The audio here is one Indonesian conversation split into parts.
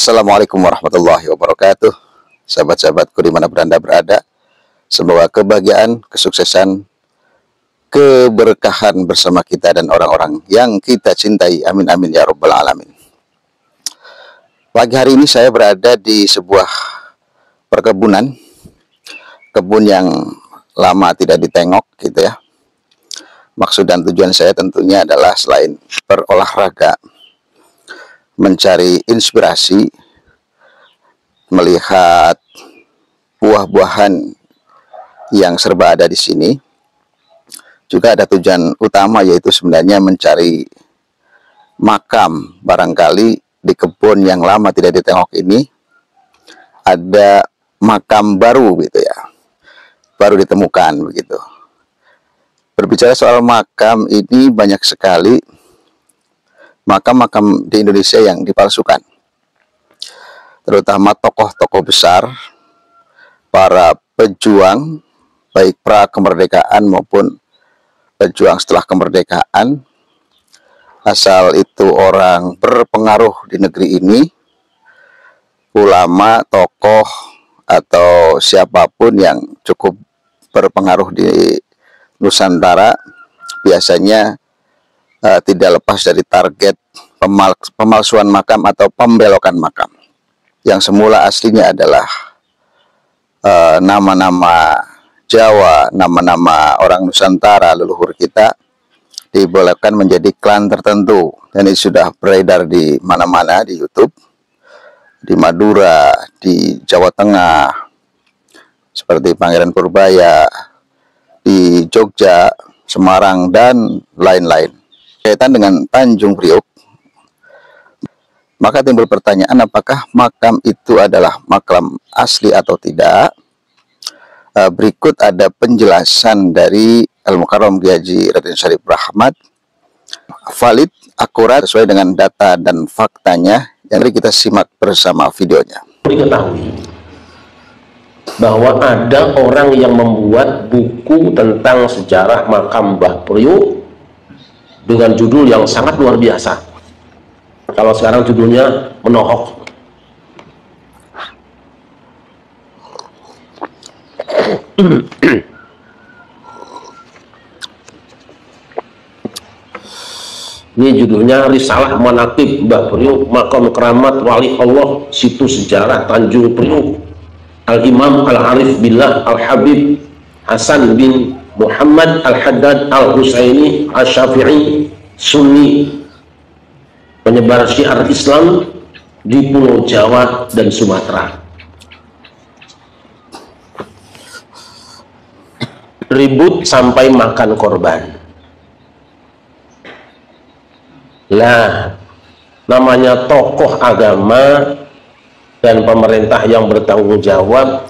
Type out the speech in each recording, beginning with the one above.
Assalamualaikum warahmatullahi wabarakatuh. Sahabat-sahabatku dimanapun Anda berada, semoga kebahagiaan, kesuksesan, keberkahan bersama kita dan orang-orang yang kita cintai. Amin amin ya rabbal alamin. Pagi hari ini saya berada di sebuah perkebunan, kebun yang lama tidak ditengok gitu ya. Maksud dan tujuan saya tentunya adalah selain berolahraga, mencari inspirasi, melihat buah-buahan yang serba ada di sini. Juga ada tujuan utama, yaitu sebenarnya mencari makam. Barangkali di kebun yang lama tidak ditengok ini ada makam baru gitu ya, baru ditemukan begitu. Berbicara soal makam, ini banyak sekali makam-makam di Indonesia yang dipalsukan, terutama tokoh-tokoh besar, para pejuang, baik pra kemerdekaan maupun pejuang setelah kemerdekaan, asal itu orang berpengaruh di negeri ini, ulama, tokoh, atau siapapun yang cukup berpengaruh di Nusantara, biasanya tidak lepas dari target pemalsuan makam atau pembelokan makam, yang semula aslinya adalah nama-nama Jawa, nama-nama orang Nusantara leluhur kita, dibelokkan menjadi klan tertentu. Dan ini sudah beredar di mana-mana, di YouTube, di Madura, di Jawa Tengah, seperti Pangeran Purbaya, di Jogja, Semarang, dan lain-lain. Kaitan dengan Tanjung Priok, maka timbul pertanyaan, apakah makam itu adalah makam asli atau tidak? Berikut ada penjelasan dari Al-Mukarram Kiai Haji Raden Syarif Rahmat, valid, akurat, sesuai dengan data dan faktanya. Yang kita simak bersama videonya. Diketahui bahwa ada orang yang membuat buku tentang sejarah makam Mbah Priok dengan judul yang sangat luar biasa. Kalau sekarang judulnya menohok. Ini judulnya Risalah Manaqib Mbah Priok, Makam Keramat Wali Allah, Situs Sejarah Tanjung Priok, Al-Imam Al-Arif Billah Al-Habib Hasan bin Muhammad Al-Haddad Al-Husaini Al-Syafi'i, Sunni, penyebar syiar Islam di Pulau Jawa dan Sumatera. Ribut sampai makan korban. Lah, namanya tokoh agama dan pemerintah yang bertanggung jawab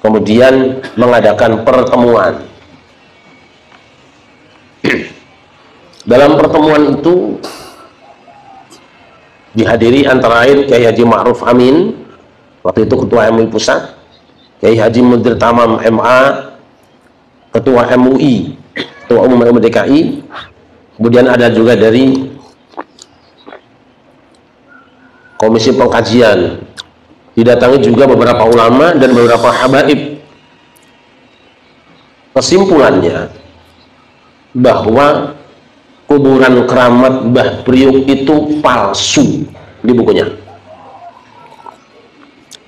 kemudian mengadakan pertemuan. Dalam pertemuan itu dihadiri antara lain Kiai Haji Ma'ruf Amin, waktu itu Ketua MUI Pusat, Kiai Haji Mudir Tamam MA, Ketua MUI, Ketua Umum DKI, kemudian ada juga dari Komisi Pengkajian, didatangi juga beberapa ulama dan beberapa habaib. Kesimpulannya bahwa kuburan keramat Mbah Priok itu palsu di bukunya.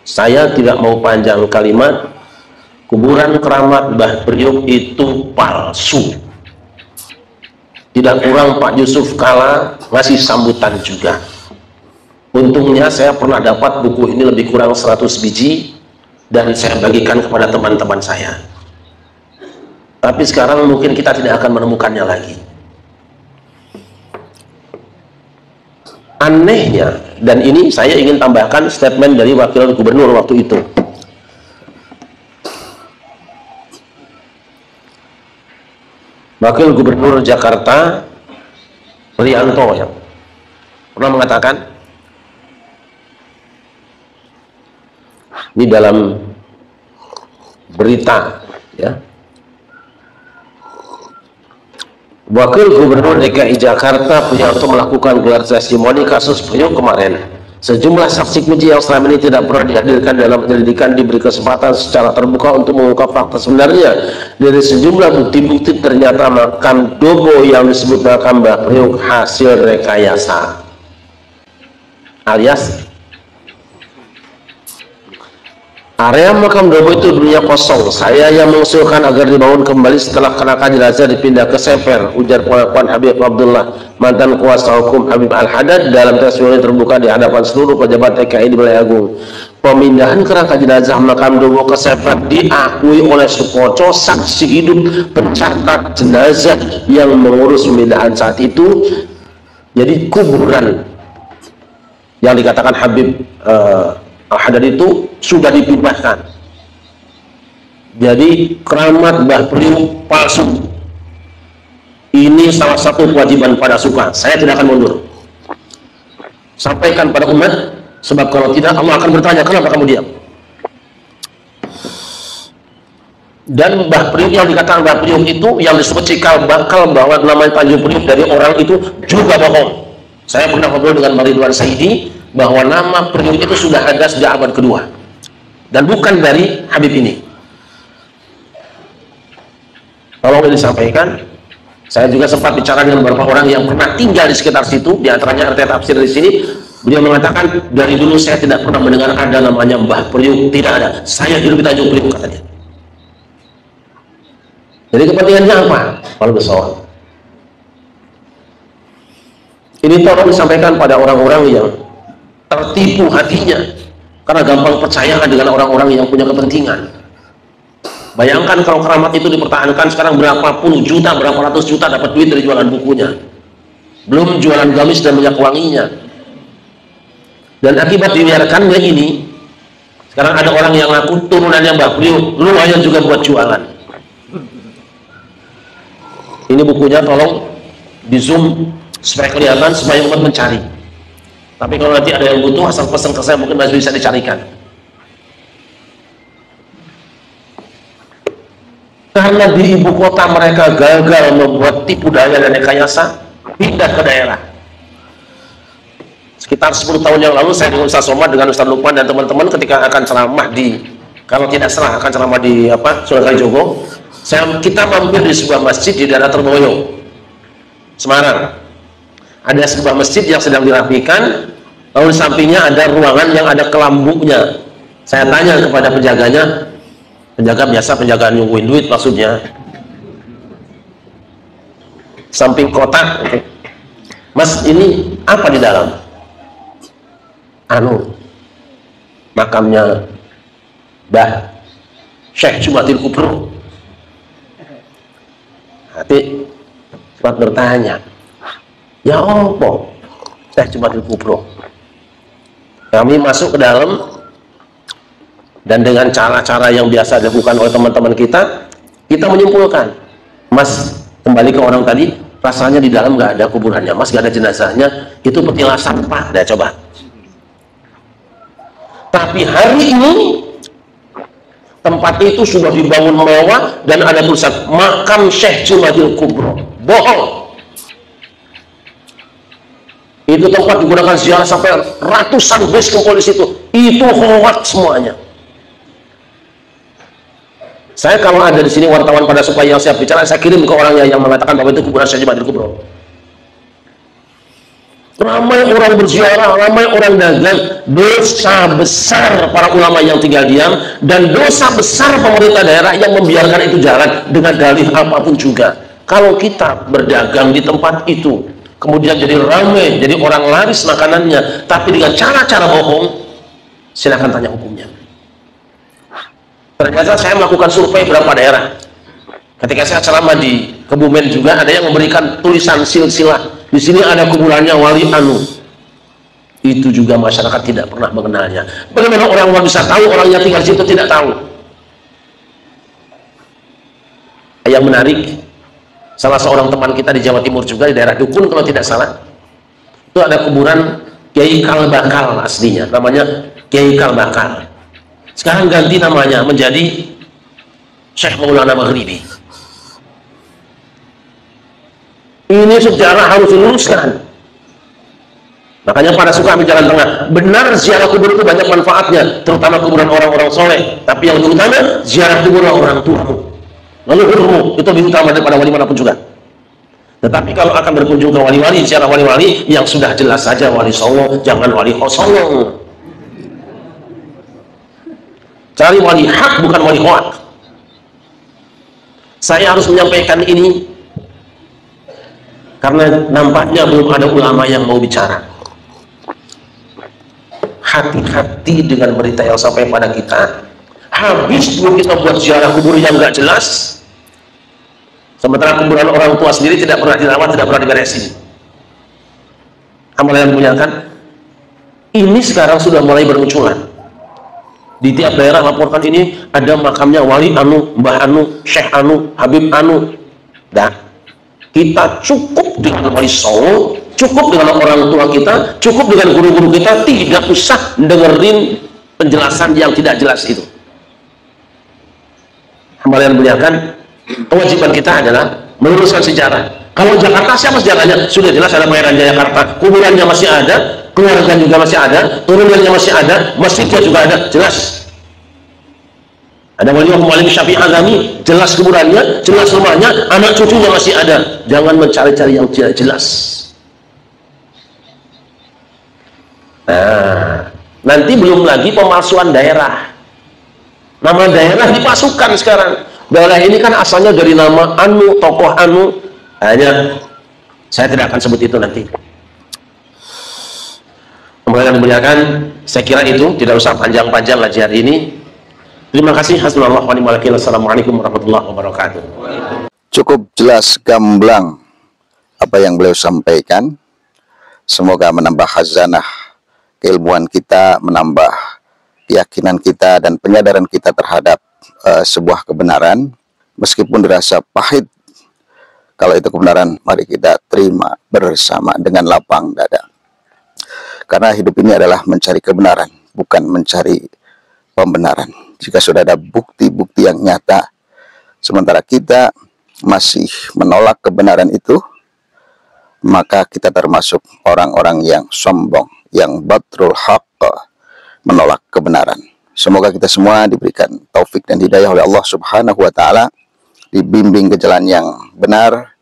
Saya tidak mau panjang kalimat, kuburan keramat Mbah Priok itu palsu. Tidak kurang Pak Yusuf Kala ngasih sambutan juga. Untungnya saya pernah dapat buku ini lebih kurang 100 biji dan saya bagikan kepada teman-teman saya. Tapi sekarang mungkin kita tidak akan menemukannya lagi. Anehnya, dan ini saya ingin tambahkan statement dari Wakil Gubernur waktu itu. Wakil Gubernur Jakarta Rianto yang pernah mengatakan, ini dalam berita ya, Wakil Gubernur DKI Jakarta Prianto melakukan gelar testimoni kasus Priok kemarin Sejumlah saksi kunci yang selama ini tidak pernah dihadirkan dalam penyelidikan diberi kesempatan secara terbuka untuk mengungkap fakta sebenarnya. Dari sejumlah bukti-bukti ternyata makam Dobo yang disebut makam Mbah Priuk hasil rekayasa, alias area makam Dobo itu dulunya kosong. Saya yang mengusulkan agar dibangun kembali setelah kerangka jenazah dipindah ke Seper, ujar pengakuan Habib Abdullah, mantan kuasa hukum Habib Al-Haddad dalam testimoni terbuka di hadapan seluruh pejabat TKI di Balai Agung. Pemindahan kerangka jenazah makam Dobo ke Seper diakui oleh Sukoco, saksi hidup pencatat jenazah yang mengurus pemindahan saat itu. Jadi kuburan yang dikatakan Habib Al-Haddad itu sudah dipindahkan. Jadi keramat Mbah Priuk palsu. Ini salah satu kewajiban pada Suka. Saya tidak akan mundur. Sampaikan pada umat, sebab kalau tidak Allah akan bertanya, kenapa kamu diam? Dan Mbah Priuk yang dikatakan Mbah Priuk itu, yang disebut cikal bakal bahwa namanya Tanjung Priuk dari orang itu juga bohong. Saya pernah ngobrol dengan Ridwan Saidi bahwa nama Priuk itu sudah ada sejak abad kedua dan bukan dari Habib ini. Tolong ini disampaikan. Saya juga sempat bicara dengan beberapa orang yang pernah tinggal di sekitar situ, di antaranya RT Tafsir di sini. Beliau mengatakan, dari dulu saya tidak pernah mendengar ada namanya Mbah Priuk, tidak ada. Saya hidup di Tanjung Priuk, katanya. Jadi kepentingannya apa? Kalau besok ini tolong disampaikan pada orang-orang yang tertipu hatinya karena gampang percaya dengan orang-orang yang punya kepentingan. Bayangkan kalau keramat itu dipertahankan sekarang berapa puluh juta, berapa ratus juta dapat duit dari jualan bukunya, belum jualan gamis dan minyak wanginya. Dan akibat dibiarkannya ini, sekarang ada orang yang ngaku turunannya Mbah Priuk, lu aja juga buat jualan. Ini bukunya tolong di zoom supaya kelihatan, supaya umat mencari. Tapi kalau nanti ada yang butuh, asal pesan ke saya, mungkin masih bisa dicarikan. Karena di ibu kota mereka gagal membuat tipu daya dan rekayasa, pindah ke daerah. Sekitar 10 tahun yang lalu saya dengan Ustaz Somad, dengan Ustaz Lukman dan teman-teman ketika akan ceramah di, kalau tidak salah akan ceramah di Sunan Kalijogo, kita mampir di sebuah masjid di daerah Terboyo, Semarang. Ada sebuah masjid yang sedang dirapikan, lalu di sampingnya ada ruangan yang ada kelambuknya. Saya tanya kepada penjaganya, penjaga biasa, penjagaan nyungguin duit maksudnya, samping kotak, okay. Mas, ini apa di dalam? Makamnya Mbah Syekh Jumatil Kubro. Hati sempat bertanya, ya apa Syekh Jumatil Kubro? Kami masuk ke dalam dan dengan cara-cara yang biasa dilakukan oleh teman-teman kita menyimpulkan, Mas, kembali ke orang tadi, rasanya di dalam nggak ada kuburannya, Mas, nggak ada jenazahnya, itu petilasan Pak. Dah coba. Tapi hari ini tempat itu sudah dibangun mewah dan ada tulisan makam Syekh Jumatil Kubro. Bohong. Itu tempat digunakan ziarah sampai ratusan bus kumpul di situ. Itu hoax semuanya. Saya kalau ada di sini wartawan pada supaya yang siap bicara, saya kirim ke orangnya yang mengatakan bahwa itu kuburan Syekh Jumatil Kubro. Ramai orang berziarah, ramai orang dagang. Dosa besar para ulama yang tinggal diam, dan dosa besar pemerintah daerah yang membiarkan itu jalan dengan dalih apapun juga. Kalau kita berdagang di tempat itu, kemudian jadi ramai, jadi orang laris makanannya, tapi dengan cara-cara bohong, silakan tanya hukumnya. Ternyata saya melakukan survei beberapa daerah. Ketika saya ceramah di Kebumen juga ada yang memberikan tulisan silsilah. Di sini ada kuburannya Wali Anu. Itu juga masyarakat tidak pernah mengenalnya. Bagaimana orang bisa tahu, orangnya tinggal di situ tidak tahu? Yang menarik, salah seorang teman kita di Jawa Timur juga di daerah Dukun kalau tidak salah, itu ada kuburan Kiai Kalbakal aslinya, namanya Kiai Kalbakal. Sekarang ganti namanya menjadi Syekh Maulana Maghribi. Ini sejarah harus diluruskan. Makanya pada suka ambil jalan tengah. Benar ziarah kubur itu banyak manfaatnya, terutama kuburan orang-orang soleh. Tapi yang terutama ziarah kuburan orang tuamu, leluhurmu, itu lebih utama daripada wali manapun juga. Tetapi kalau akan berkunjung ke wali-wali, ziarah wali-wali yang sudah jelas saja wali songo, jangan wali kosong. Cari wali hak, bukan wali hoak. Saya harus menyampaikan ini karena nampaknya belum ada ulama yang mau bicara. Hati-hati dengan berita yang sampai pada kita. Habis dulu kita buat ziarah kubur yang nggak jelas, sementara kuburan orang tua sendiri tidak pernah dirawat, tidak pernah diberesin. Amal yang memuliakan ini sekarang sudah mulai bermunculan. Di tiap daerah laporkan ini ada makamnya wali anu, mbah anu, syekh anu, habib anu. Dan kita cukup dengan wali songo, cukup dengan orang tua kita, cukup dengan guru-guru kita, tidak usah dengerin penjelasan yang tidak jelas itu. Amal yang memuliakan, kewajiban kita adalah meluruskan sejarah. Kalau Jakarta siapa sejarahnya? Sudah jelas ada Pangeran Jayakarta, kuburannya masih ada, keluarga juga masih ada, turunannya masih ada, masjidnya juga ada, jelas. Ada wali Muhammad Syafi'i Azami, jelas kuburannya, jelas rumahnya, anak cucunya masih ada. Jangan mencari-cari yang tidak jelas. Nah, nanti belum lagi pemalsuan daerah. Nama daerah dipasukan sekarang. Daerah ini kan asalnya dari nama anu, tokoh anu. Hanya saya tidak akan sebut itu nanti. Kemudian dimuliakan, saya kira itu tidak usah panjang-panjang ngaji hari ini. Terima kasih. Hasbunallah wa ni'mal wakil. Assalamualaikum warahmatullahi wabarakatuh. Cukup jelas gamblang apa yang beliau sampaikan. Semoga menambah khazanah keilmuan kita, menambah keyakinan kita dan penyadaran kita terhadap sebuah kebenaran, meskipun dirasa pahit. Kalau itu kebenaran, mari kita terima bersama dengan lapang dada. Karena hidup ini adalah mencari kebenaran, bukan mencari pembenaran. Jika sudah ada bukti-bukti yang nyata, sementara kita masih menolak kebenaran itu, maka kita termasuk orang-orang yang sombong, yang batrul haqq, menolak kebenaran. Semoga kita semua diberikan taufik dan hidayah oleh Allah Subhanahu wa taala, dibimbing ke jalan yang benar,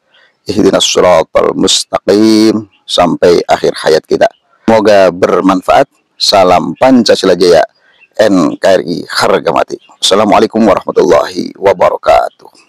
ihdinas shiratal mustaqim, sampai akhir hayat kita. Semoga bermanfaat. Salam Pancasila Jaya, NKRI harga mati. Assalamualaikum warahmatullahi wabarakatuh.